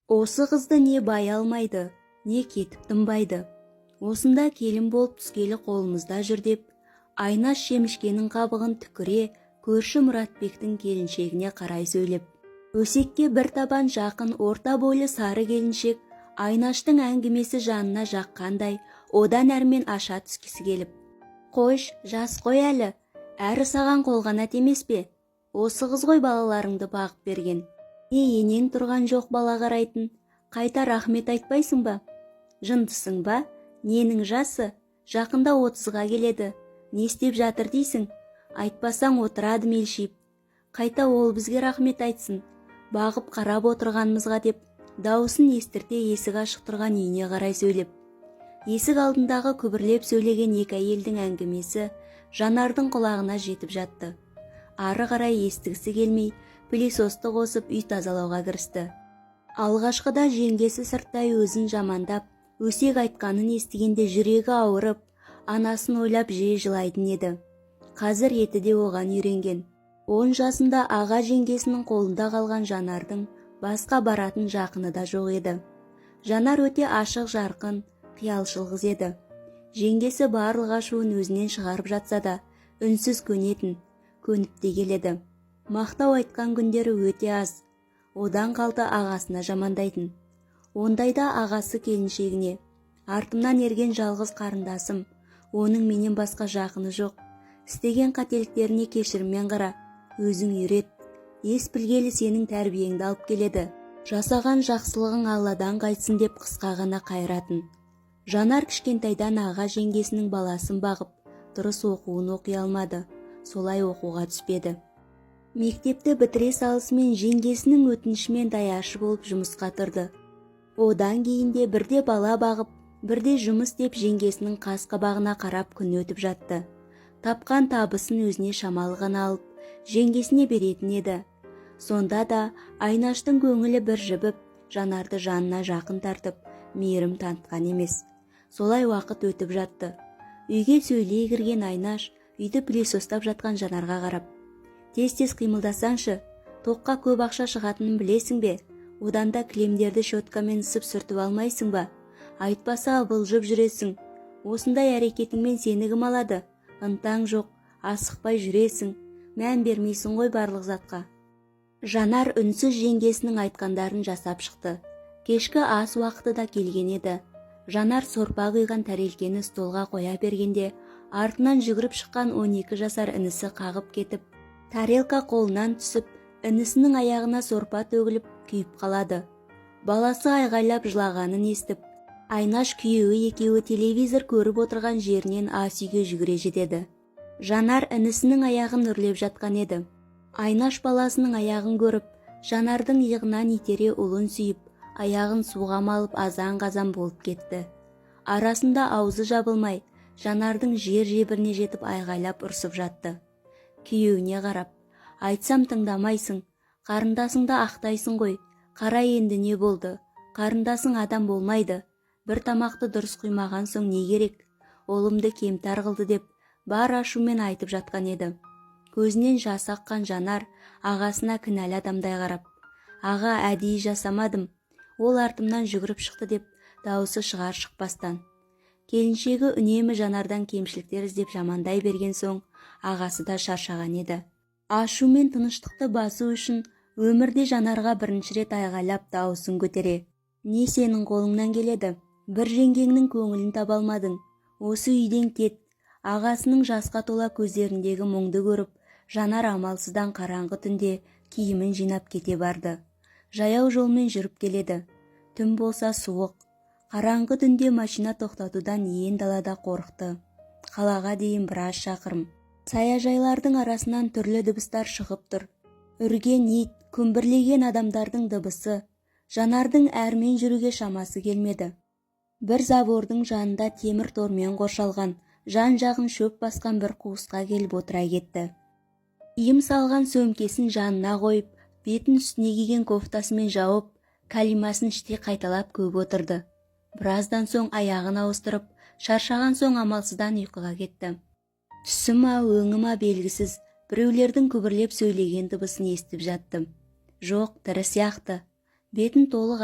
Осы қызды не бай алмайды, не кетіп тынбайды. Осында келін болып түскелі қолымызда жүр деп, Айнаш шемішкенің қабығын түкіре көрші Мұратбектің келіншегіне қарай сөйлеп. Өсекке бір табан жақын орта бойлы сары келіншек Айнаштың әңгімесі жанына жаққандай, одан әрмен аша түскісі келіп. Қойш, жас қой әлі, әрі саған қолғанат емес пе? Осы қыз ғой балаларыңды бағып берген. Не енең тұрған жоқ бала қарайтын, қайта рахмет айтпайсың ба? Жындысың ба? Ненің жасы? Жақында 30-ға келеді. Не істеп жатыр дейсің? Айтпасаң отырады мелшиіп. Қайта ол бізге рахмет айтсын. Бағып қарап отырғанымызға деп, дауысын естірте есік ашық тұрған үйіне қарай сөйлеп. Есік алдындағы күбірлеп сөйлеген екі әйелдің әңгімесі Жанардың құлағына жетіп жатты. Ары қарай естігісі келмей, пылесосты қосып үй тазалауға кірісті. Алғашқыда жеңгесі сырттай өзін жамандап, өсек айтқанын естігенде жүрегі ауырып, анасын ойлап жиі жылайтын еді. Қазір еті де оған үйренген. 10 жасында аға жеңгесінің қолында қалған Жанардың басқа баратын жақыны да жоқ еді. Жанар өте ашық жарқын, қиялшыл қыз еді. Жеңгесі барлық ашуын өзінен шығарып жатса да, үнсіз көнетін, көніп те келеді. Мақтау айтқан күндері өте аз. Одан қалды ағасына жамандайтын. Ондайда ағасы келіншегіне: артымнан ерген жалғыз қарындасым, оның менен басқа жақыны жоқ. Істеген қателіктеріне кешіріммен қара, өзің үйрет. Ес білгелі сенің тәрбиеңді алып келеді. Жасаған жақсылығың Алладан қайтсын деп қысқа ғана қайратын. Жанар кішкентайдан аға жеңгесінің баласын бағып, дұрыс оқуын оқи алмады. Солай оқуға түспеді. Мектепті бітіре салысымен жеңгесінің өтінішімен даяшы болып жұмысқа тұрды. Одан кейінде бірде бала бағып, бірде жұмыс деп жеңгесінің қас қабағына қарап күн өтіп жатты. Тапқан табысын өзіне шамалы ғана алып, жеңгесіне беретін еді. Сонда да Айнаштың көңілі бір жібіп, Жанарды жанына жақын тартып, мейірім танытқан емес. Солай уақыт өтіп жатты. Үйге сөйлей кірген Айнаш үйді пылесостап жатқан Жанарға қарап: тез-тез қимылдасаңшы, тоққа көп ақша шығатынын білесің бе? Одан да кілемдерді щеткамен ысып сүртіп алмайсың ба? Айтпаса абылжып жүресің. Осындай әрекетіңмен сені кім алады? Ынтаң жоқ, асықпай жүресің, мән бермейсің ғой барлық затқа. Жанар үнсіз жеңгесінің айтқандарын жасап шықты. Кешкі ас уақыты да келген еді. Жанар сорпа құйған тәрелкені столға қоя бергенде, артынан жүгіріп шыққан 12 жасар інісі қағып кетіп, тарелка қолынан түсіп, інісінің аяғына сорпа төгіліп күйіп қалады. Баласы айғайлап жылағанын естіп, Айнаш күйеуі екеуі телевизор көріп отырған жерінен ас үйге жүгіре жетеді. Жанар інісінің аяғын үрлеп жатқан еді. Айнаш баласының аяғын көріп, Жанардың иығынан итере ұлын сүйіп, аяғын суға малып азан-қазан болып кетті. Арасында аузы жабылмай, Жанардың жер-жебіріне жетіп айғайлап ұрсып жатты. Күйеуіне қарап: айтсам тыңдамайсың, қарындасыңды ақтайсың ғой, қара енді не болды, қарындасың адам болмайды, бір тамақты дұрыс құймаған соң не керек, олымды кемтар қылды деп бар ашумен айтып жатқан еді. Көзінен жас аққан Жанар ағасына кінәлі адамдай қарап: аға, әдейі жасамадым, ол артымнан жүгіріп шықты деп дауысы шығар шықпастан. Келіншегі үнемі Жанардан кемшіліктер іздеп жамандай берген соң, ағасы да шаршаған еді. Ашу мен тыныштықты басу үшін өмірде Жанарға бірінші рет айғайлап дауысын көтере: не сенің қолыңнан келеді? Бір жеңгеңнің көңілін таба алмадың. Осы үйден кет. Ағасының жасқа тола көздеріндегі мұңды көріп, Жанар амалсыздан қараңғы түнде киімін жинап кете барды. Жаяу жолмен жүріп келеді. Түн болса суық. Қараңғы түнде машина тоқтатудан ен далада қорықты. Қалаға дейін біраз шақырым. Саяжайлардың арасынан түрлі дыбыстар шығып тұр. Үрген ит, күмбірлеген адамдардың дыбысы. Жанардың әрмен жүруге шамасы келмеді. Бір забордың жанында темір тормен қоршалған, жан-жағын шөп басқан бір қуысқа келіп отыра кетті. Киім салған сөмкесін жанына қойып, бетін үстіне киген кофтасымен жауып, кәлимасын іштей қайталап көп отырды. Біраздан соң аяғын ауыстырып, шаршаған соң амалсыздан ұйқыға кетті. Түсі ма, өңі ма белгісіз, біреулердің күбірлеп сөйлеген дыбысын естіп жаттым. Жоқ, тірі сияқты. Бетін толық